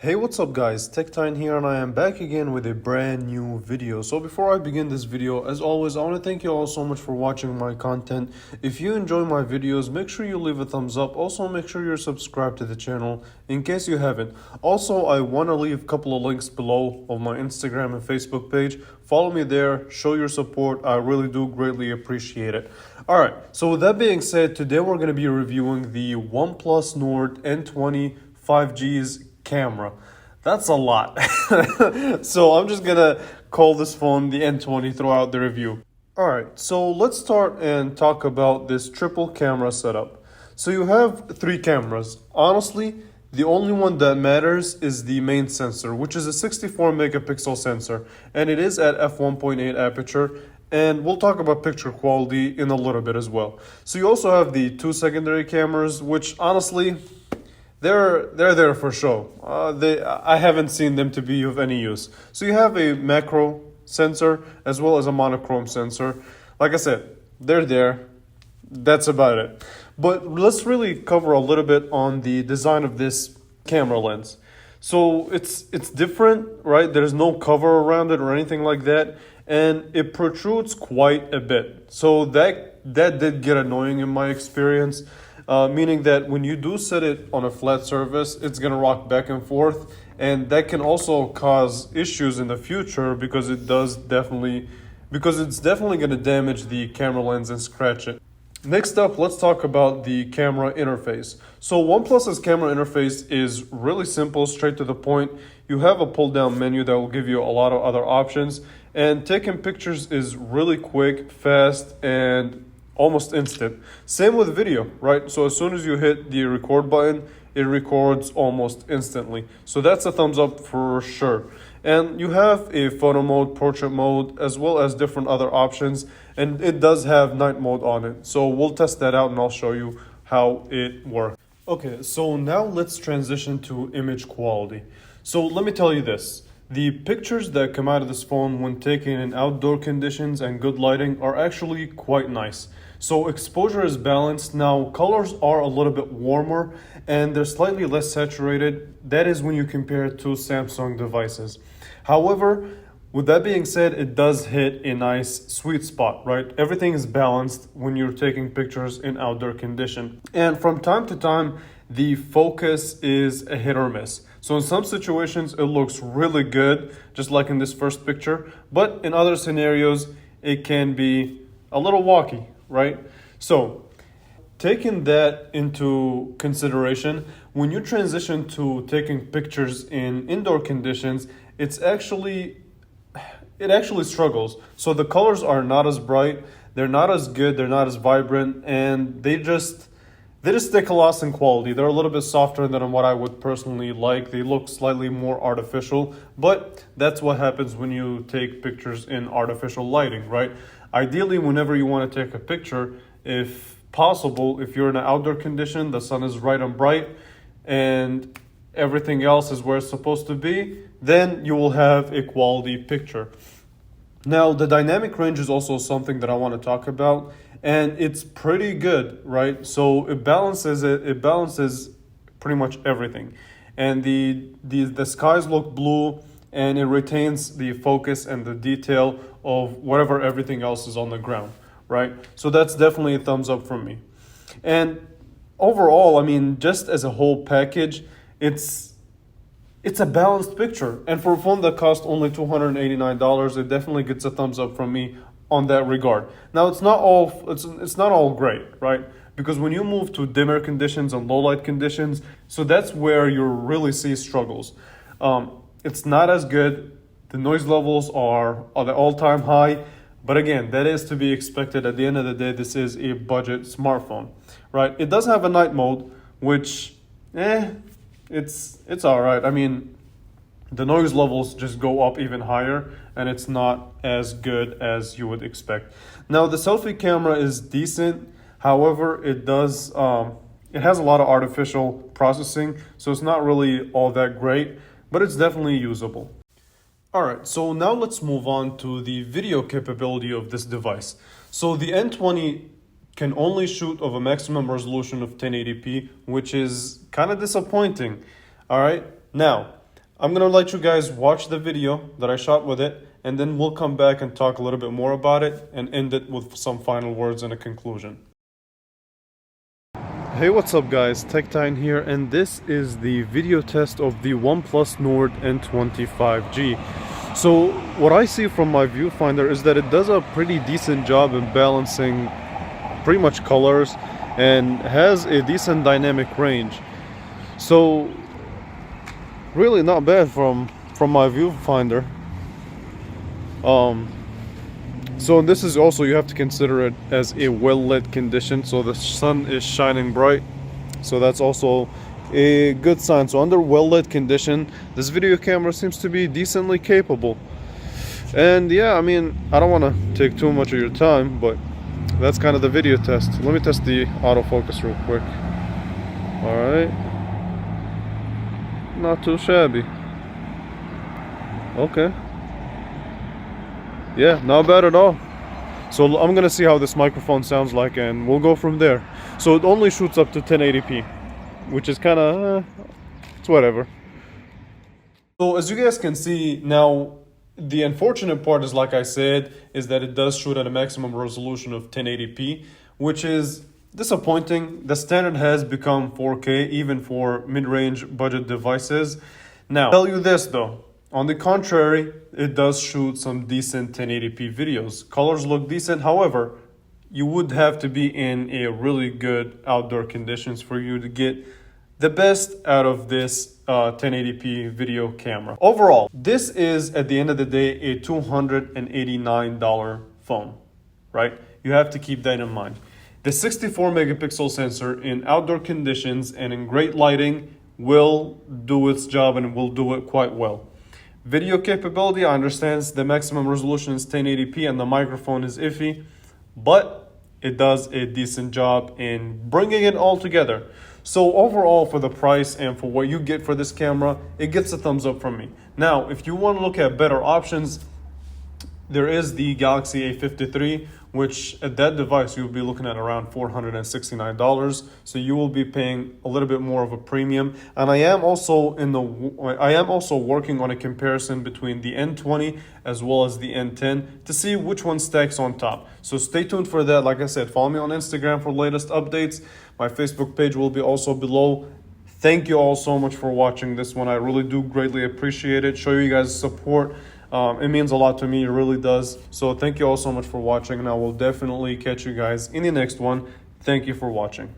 Hey, what's up guys, TechTine here and I am back again with a brand new video. So before I begin this video, as always, I want to thank you all so much for watching my content. If you enjoy my videos, make sure you leave a thumbs up. Also, make sure you're subscribed to the channel in case you haven't. Also, I want to leave a couple of links below of my Instagram and Facebook page. Follow me there, show your support. I really do greatly appreciate it. Alright, so with that being said, today we're going to be reviewing the OnePlus Nord N20 5G's camera. That's a lot. So I'm just gonna call this phone the N20 throughout the review. Alright, so let's start and talk about this triple camera setup. So you have three cameras. Honestly, the only one that matters is the main sensor, which is a 64 megapixel sensor, and it is at f1.8 aperture. And we'll talk about picture quality in a little bit as well. So you also have the two secondary cameras, which honestly, they're there for show. I haven't seen them to be of any use. So you have a macro sensor as well as a monochrome sensor. Like I said, they're there. That's about it. But let's really cover a little bit on the design of this camera lens. So it's different, right? There's no cover around it or anything like that, and it protrudes quite a bit. So that did get annoying in my experience. Meaning that when you do set it on a flat surface, it's going to rock back and forth, and that can also cause issues in the future because it's definitely going to damage the camera lens and scratch it. Next up, let's talk about the camera interface. So OnePlus's camera interface is really simple, straight to the point. You have a pull-down menu that will give you a lot of other options, and taking pictures is really quick, fast, and almost instant. Same with video, right? So as soon as you hit the record button, it records almost instantly. So that's a thumbs up for sure. And you have a photo mode, portrait mode, as well as different other options. And it does have night mode on it. So we'll test that out and I'll show you how it works. Okay, so now let's transition to image quality. So let me tell you this. The pictures that come out of this phone when taken in outdoor conditions and good lighting are actually quite nice. So exposure is balanced. Now colors are a little bit warmer and they're slightly less saturated. That is when you compare it to Samsung devices. However, with that being said, it does hit a nice sweet spot, right? Everything is balanced when you're taking pictures in outdoor condition. And from time to time, the focus is a hit or miss. So in some situations, it looks really good, just like in this first picture. But in other scenarios, it can be a little wonky, right? So taking that into consideration, when you transition to taking pictures in indoor conditions, it actually struggles. So the colors are not as bright, they're not as good, they're not as vibrant, and they just take a loss in quality. They're a little bit softer than what I would personally like. They look slightly more artificial, but that's what happens when you take pictures in artificial lighting, right? Ideally, whenever you want to take a picture, if possible, if you're in an outdoor condition, the sun is right and bright, and everything else is where it's supposed to be, then you will have a quality picture. Now, the dynamic range is also something that I want to talk about, and it's pretty good, right? So it balances pretty much everything. And the skies look blue, and it retains the focus and the detail of whatever everything else is on the ground, right? So that's definitely a thumbs up from me. And overall, I mean, just as a whole package, it's a balanced picture. And for a phone that costs only $289, it definitely gets a thumbs up from me on that regard. Now, it's not all great, right? Because when you move to dimmer conditions and low light conditions, so that's where you really see struggles. It's not as good. The noise levels are at the all-time high. But again, that is to be expected. At the end of the day, this is a budget smartphone, right? It does have a night mode, which, it's all right. I mean, the noise levels just go up even higher, and it's not as good as you would expect. Now, the selfie camera is decent. However, it has a lot of artificial processing, so it's not really all that great, but it's definitely usable. Alright, so now let's move on to the video capability of this device. So the N20 can only shoot of a maximum resolution of 1080p, which is kind of disappointing. Alright, now I'm gonna let you guys watch the video that I shot with it, and then we'll come back and talk a little bit more about it and end it with some final words and a conclusion. Hey, what's up guys, TechTine here, and this is the video test of the OnePlus Nord N20 5G. So what I see from my viewfinder is that it does a pretty decent job in balancing pretty much colors and has a decent dynamic range. So really not bad from my viewfinder. So this is also, you have to consider it as a well-lit condition, so the sun is shining bright, so that's also a good sign. So under well-lit condition, this video camera seems to be decently capable. And yeah, I mean, I don't want to take too much of your time, but that's kind of the video test. Let me test the autofocus real quick. All right, not too shabby. Okay, yeah, not bad at all. So I'm gonna see how this microphone sounds like, and we'll go from there. So it only shoots up to 1080p, which is kind of it's whatever. So as you guys can see now, the unfortunate part is, like I said, is that it does shoot at a maximum resolution of 1080p, which is disappointing. The standard has become 4K even for mid-range budget devices. Now, I'll tell you this though, on the contrary, it does shoot some decent 1080p videos. Colors look decent, however, you would have to be in a really good outdoor conditions for you to get the best out of this 1080p video camera. Overall, this is, at the end of the day, a $289 phone, right? You have to keep that in mind. The 64 megapixel sensor in outdoor conditions and in great lighting will do its job, and will do it quite well. Video capability, I understand the maximum resolution is 1080p and the microphone is iffy, but it does a decent job in bringing it all together. So overall, for the price and for what you get for this camera, it gets a thumbs up from me. Now, if you want to look at better options, there is the Galaxy A53, which at that device you'll be looking at around $469. So you will be paying a little bit more of a premium. And I am also working on a comparison between the N20 as well as the N10 to see which one stacks on top. So stay tuned for that. Like I said, follow me on Instagram for latest updates. My Facebook page will be also below. Thank you all so much for watching this one. I really do greatly appreciate it. Show you guys support. It means a lot to me, it really does. So thank you all so much for watching, and I will definitely catch you guys in the next one. Thank you for watching.